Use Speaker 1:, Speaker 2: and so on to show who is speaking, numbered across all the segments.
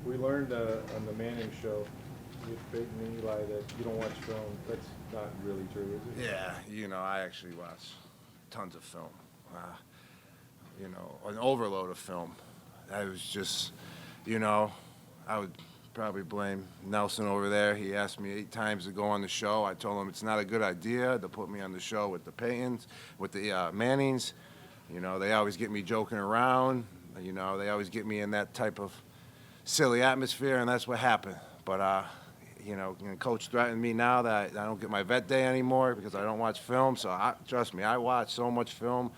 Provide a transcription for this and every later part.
Speaker 1: We learned on the Manning show with Peyton and Eli that you don't watch film. That's not really true, is it?
Speaker 2: Yeah, I actually watch tons of film. Uh, an overload of film. I was just, you know, I would probably blame Nelson over there. He asked me 8 times to go on the show. I told him it's not a good idea to put me on the show with the Paytons, with the Mannings. They always get me joking around. They always get me in that type of silly atmosphere, and that's what happened. But Coach threatened me now that I don't get my vet day anymore because I don't watch film. So trust me, I watch so much film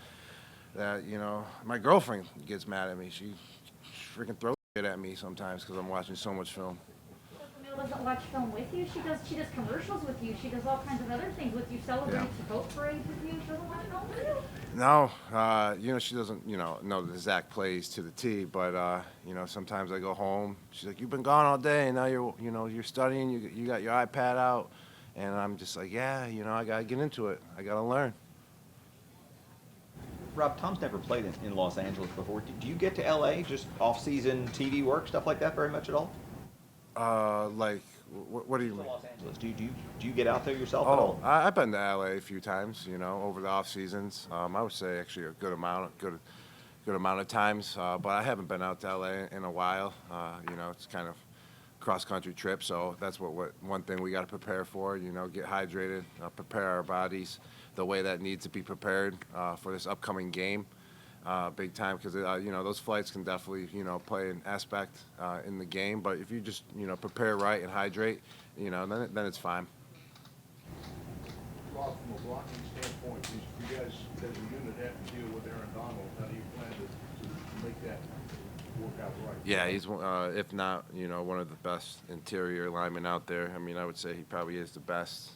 Speaker 2: that my girlfriend gets mad at me. She freaking throws shit at me sometimes because I'm watching so much film.
Speaker 3: Camille doesn't watch film with you. She does commercials with you. She does all kinds of other things with you. Celebrates the boat parades with you. She doesn't watch film with you.
Speaker 2: No, she doesn't, know the exact plays to the T, but, sometimes I go home. She's like, you've been gone all day, and now you're studying, you got your iPad out, and I'm just like, yeah, I got to get into it. I got to learn.
Speaker 4: Rob, Tom's never played in Los Angeles before. Do you get to L.A., just off-season TV work, stuff like that very much at all?
Speaker 2: What do you mean?
Speaker 4: Los Angeles. Do you get out there yourself at all?
Speaker 2: I've been to LA a few times, over the off seasons. I would say actually a good amount of times, but I haven't been out to LA in a while. It's kind of cross country trip, so that's what one thing we got to prepare for. Get hydrated, prepare our bodies the way that needs to be prepared for this upcoming game. Big time, because those flights can definitely play an aspect in the game. But if you just prepare right and hydrate, then it's fine.
Speaker 5: Rob, from a blocking standpoint, you guys as a unit have to deal with Aaron Donald. How do you plan to make that work out right?
Speaker 2: Yeah, he's if not one of the best interior linemen out there. I mean, I would say he probably is the best.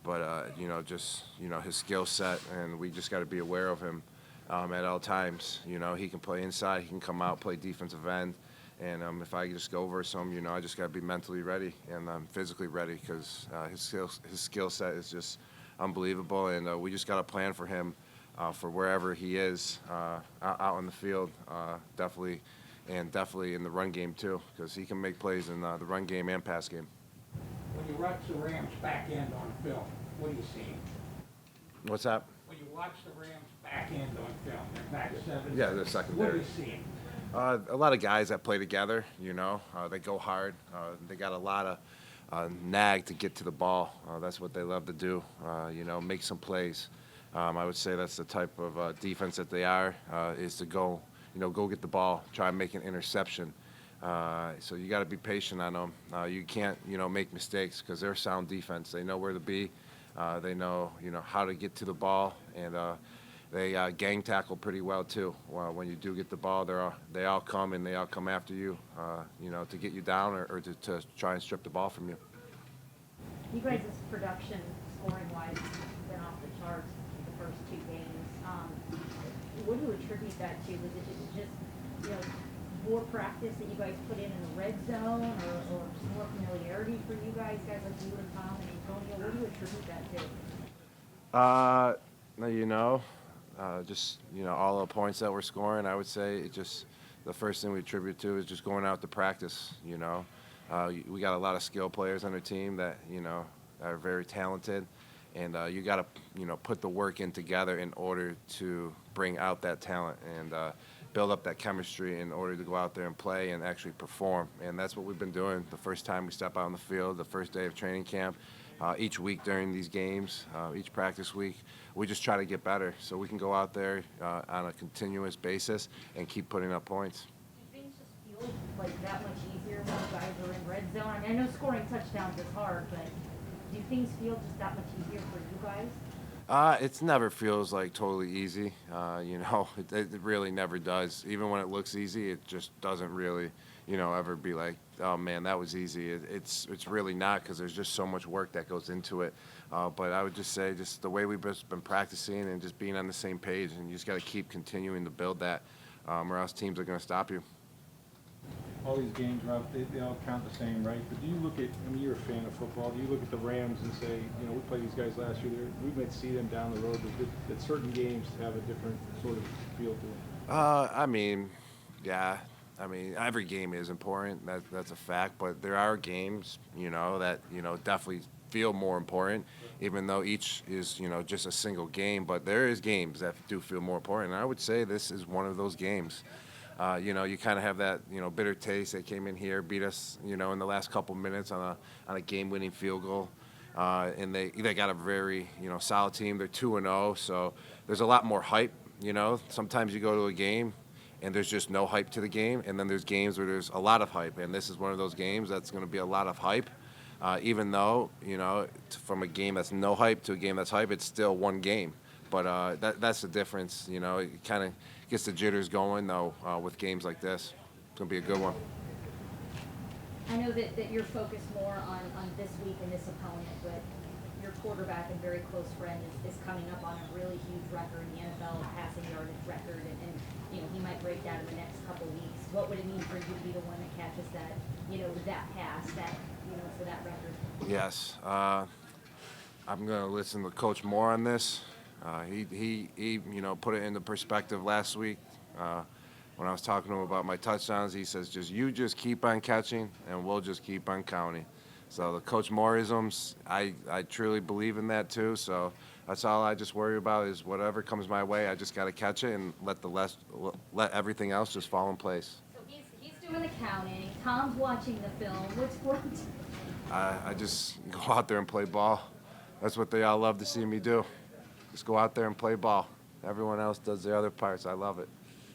Speaker 2: But his skill set, and we just got to be aware of him. At all times, he can play inside, he can come out, play defensive end, and if I just go versus him, I just got to be mentally ready and physically ready because his skill set is just unbelievable, and we just got to plan for him for wherever he is out on the field, definitely in the run game too, because he can make plays in the run game and pass game.
Speaker 6: When you watch the Rams back end on film, what do you see?
Speaker 2: What's that?
Speaker 6: When you watch the Rams back end on film, their back seven.
Speaker 2: Yeah, they're secondary.
Speaker 6: What are you seeing?
Speaker 2: A lot of guys that play together, they go hard. They got a lot of nag to get to the ball. That's what they love to do, make some plays. I would say that's the type of defense that they are, is to go get the ball, try and make an interception. So you got to be patient on them. You can't, make mistakes because they're sound defense. They know where to be. They know, how to get to the ball, and they gang tackle pretty well too. When you do get the ball, they all come and they all come after you, to get you down or to try and strip the ball from you.
Speaker 3: You guys' production, scoring-wise, been off the charts the first two games. What do you attribute that to? Was it just more practice that you guys put in the red zone, or more familiarity for you guys like you and Tom and Antonio? What do you attribute that to?
Speaker 2: Just all the points that we're scoring, I would say it just the first thing we attribute to is just going out to practice. We got a lot of skill players on our team that are very talented, and you got to put the work in together in order to bring out that talent and build up that chemistry in order to go out there and play and actually perform. And that's what we've been doing the first time we step out on the field, the first day of training camp. Each week during these games, each practice week, we just try to get better so we can go out there on a continuous basis and keep putting up points.
Speaker 3: Do things just feel like that much easier when you guys are in red zone? I mean, I know scoring touchdowns is hard, but do things feel just that much easier for you guys?
Speaker 2: It never feels like totally easy. It really never does. Even when it looks easy, it just doesn't really, ever be like, oh man, that was easy. It's really not, because there's just so much work that goes into it. But I would just say just the way we've just been practicing and just being on the same page, and you just got to keep continuing to build that, or else teams are going to stop you.
Speaker 1: All these games, Rob, they all count the same, right? But do you look at, you're a fan of football, do you look at the Rams and say, we played these guys last year, we might see them down the road, but that certain games have a different sort of feel to them?
Speaker 2: Yeah, I mean, every game is important. That's a fact. But there are games, that definitely feel more important, even though each is just a single game. But there is games that do feel more important. And I would say this is one of those games. You kind of have that bitter taste. They came in here, beat us, in the last couple minutes on a game-winning field goal. And they got a very solid team. They're 2-0, so there's a lot more hype. Sometimes you go to a game and there's just no hype to the game, and then there's games where there's a lot of hype, and this is one of those games that's going to be a lot of hype. Even though from a game that's no hype to a game that's hype, it's still one game. But that's the difference. It kind of gets the jitters going though with games like this. It's going to be a good one.
Speaker 3: I know that you're focused more on this week and this opponent, but your quarterback and very close friend is coming up on a really huge record in the NFL passing yardage record, and he might break that in the next couple weeks. What would it mean for you to be the one that catches that, that pass, for that record?
Speaker 2: Yes, I'm going to listen to Coach Moore on this. He put it into perspective last week. When I was talking to him about my touchdowns, he says, just keep on catching, and we'll just keep on counting. So the Coach Mooreisms, I truly believe in that too. So that's all I just worry about is whatever comes my way, I just got to catch it and let everything else just fall in place.
Speaker 3: So he's doing the counting. Tom's watching the film. What's worked?
Speaker 2: I just go out there and play ball. That's what they all love to see me do. Just go out there and play ball. Everyone else does the other parts. I love it.